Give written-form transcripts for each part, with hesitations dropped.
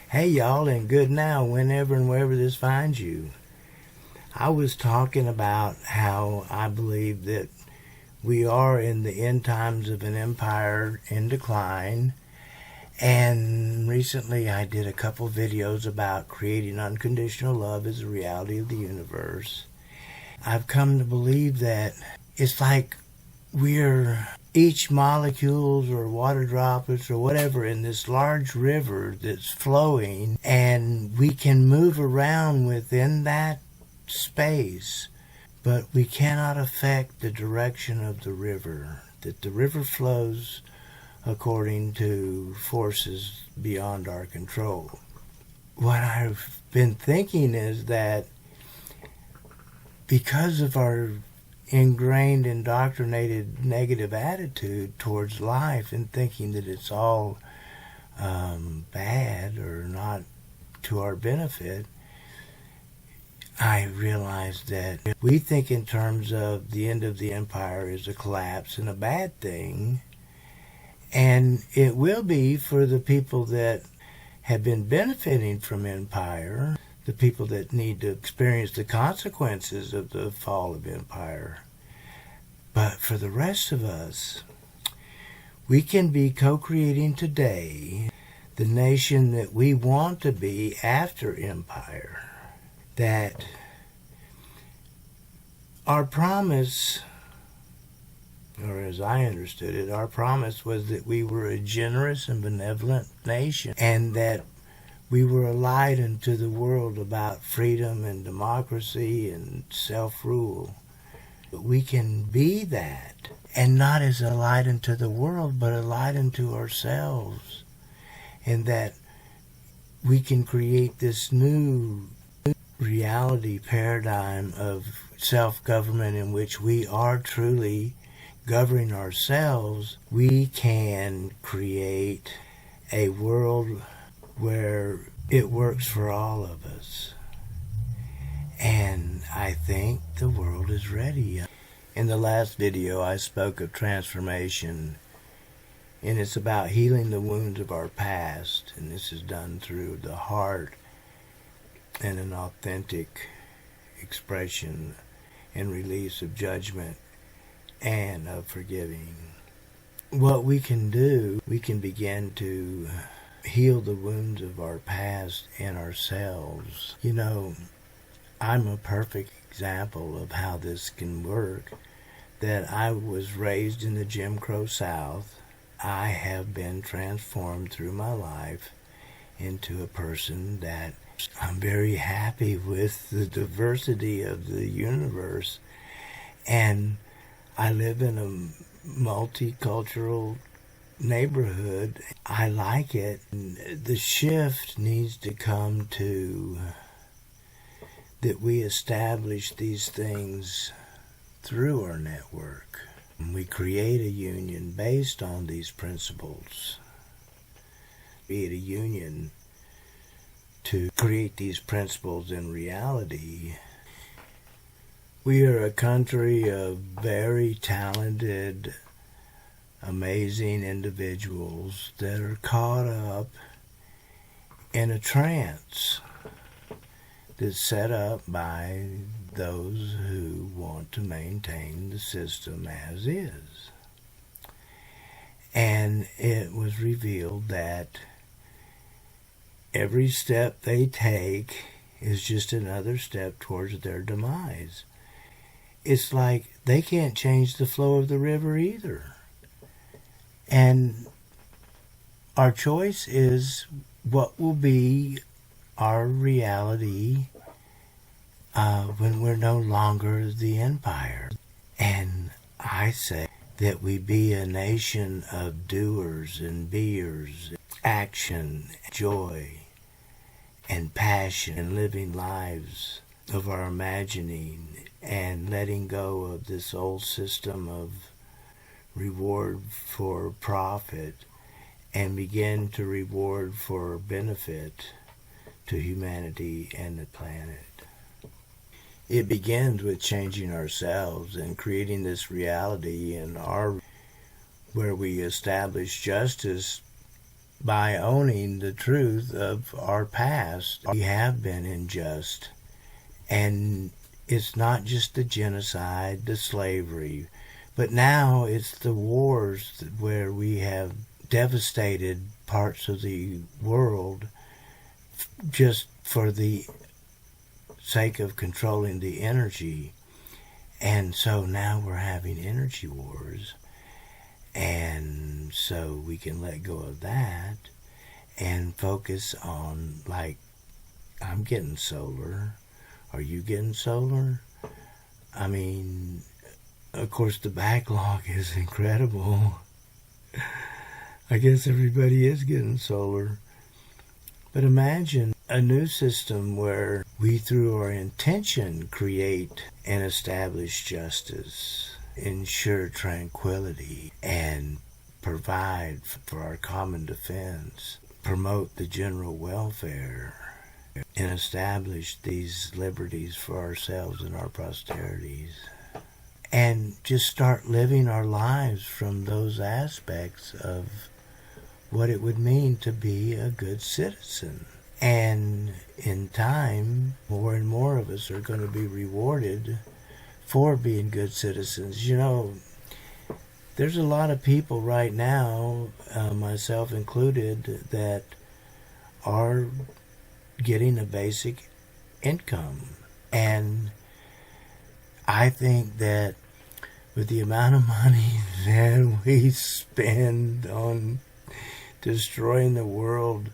Hey y'all, and good now, whenever and wherever this finds you. I was talking about how I believe that we are in the end times of an empire in decline, and recently I did a couple videos about creating unconditional love as a reality of the universe. I've come to believe that it's like we're each molecules or water droplets or whatever in this large river that's flowing, and we can move around within that space, but we cannot affect the direction of the river. That the river flows according to forces beyond our control. What I've been thinking is that because of our ingrained, indoctrinated negative attitude towards life and thinking that it's all bad or not to our benefit, I realized that we think in terms of the end of the empire as a collapse and a bad thing, and it will be for the people that have been benefiting from empire, the people that need to experience the consequences of the fall of empire. But for the rest of us, we can be co-creating today the nation that we want to be after empire. That our promise, or as I understood it, our promise was that we were a generous and benevolent nation, and that we were a light unto the world about freedom and democracy and self-rule. But we can be that, and not as a light unto the world, but a light unto ourselves. And that we can create this new reality paradigm of self-government in which we are truly governing ourselves. We can create a world where it works for all of us. And I think the world is ready. In the last video, I spoke of transformation, and it's about healing the wounds of our past, and this is done through the heart and an authentic expression and release of judgment and of forgiving. What we can do, we can begin to heal the wounds of our past and ourselves. You know, I'm a perfect example of how this can work. That I was raised in the Jim Crow South. I have been transformed through my life into a person that I'm very happy with the diversity of the universe. And I live in a multicultural neighborhood. I like it. The shift needs to come to that we establish these things through our network. We create a union based on these principles. Create a union to create these principles in reality. We are a country of very talented, amazing individuals that are caught up in a trance that's set up by those who want to maintain the system as is. And it was revealed that every step they take is just another step towards their demise. It's like they can't change the flow of the river either. And our choice is what will be our reality when we're no longer the empire. And I say that we be a nation of doers and beers, action, joy, and passion, and living lives of our imagining, and letting go of this old system of reward for profit, and begin to reward for benefit to humanity and the planet. It begins with changing ourselves and creating this reality in our where we establish justice by owning the truth of our past. We have been unjust, and it's not just the genocide, the slavery, but now it's the wars where we have devastated parts of the world just for the sake of controlling the energy. And so now we're having energy wars. And so we can let go of that and focus on, like, I'm getting solar. Are you getting solar? I mean, of course, the backlog is incredible. I guess everybody is getting solar. But imagine a new system where we, through our intention, create and establish justice, ensure tranquility, and provide for our common defense, promote the general welfare, and establish these liberties for ourselves and our posterities. And just start living our lives from those aspects of what it would mean to be a good citizen. And in time, more and more of us are going to be rewarded for being good citizens. You know, there's a lot of people right now, myself included, that are getting a basic income. And I think that with the amount of money that we spend on destroying the world,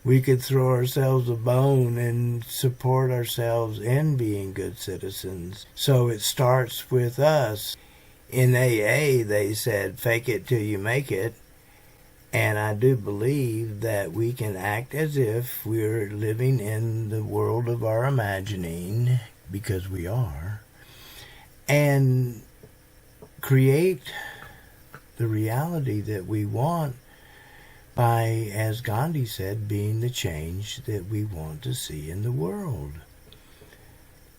we could throw ourselves a bone and support ourselves in being good citizens. So it starts with us. In AA, they said, fake it till you make it. And I do believe that we can act as if we're living in the world of our imagining, because we are, and create the reality that we want by, as Gandhi said, being the change that we want to see in the world.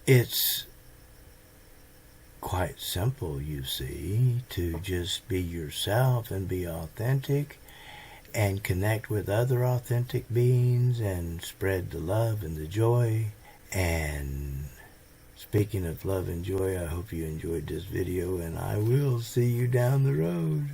It's quite simple, you see, to just be yourself and be authentic and connect with other authentic beings and spread the love and the joy. And speaking of love and joy, I hope you enjoyed this video, and I will see you down the road.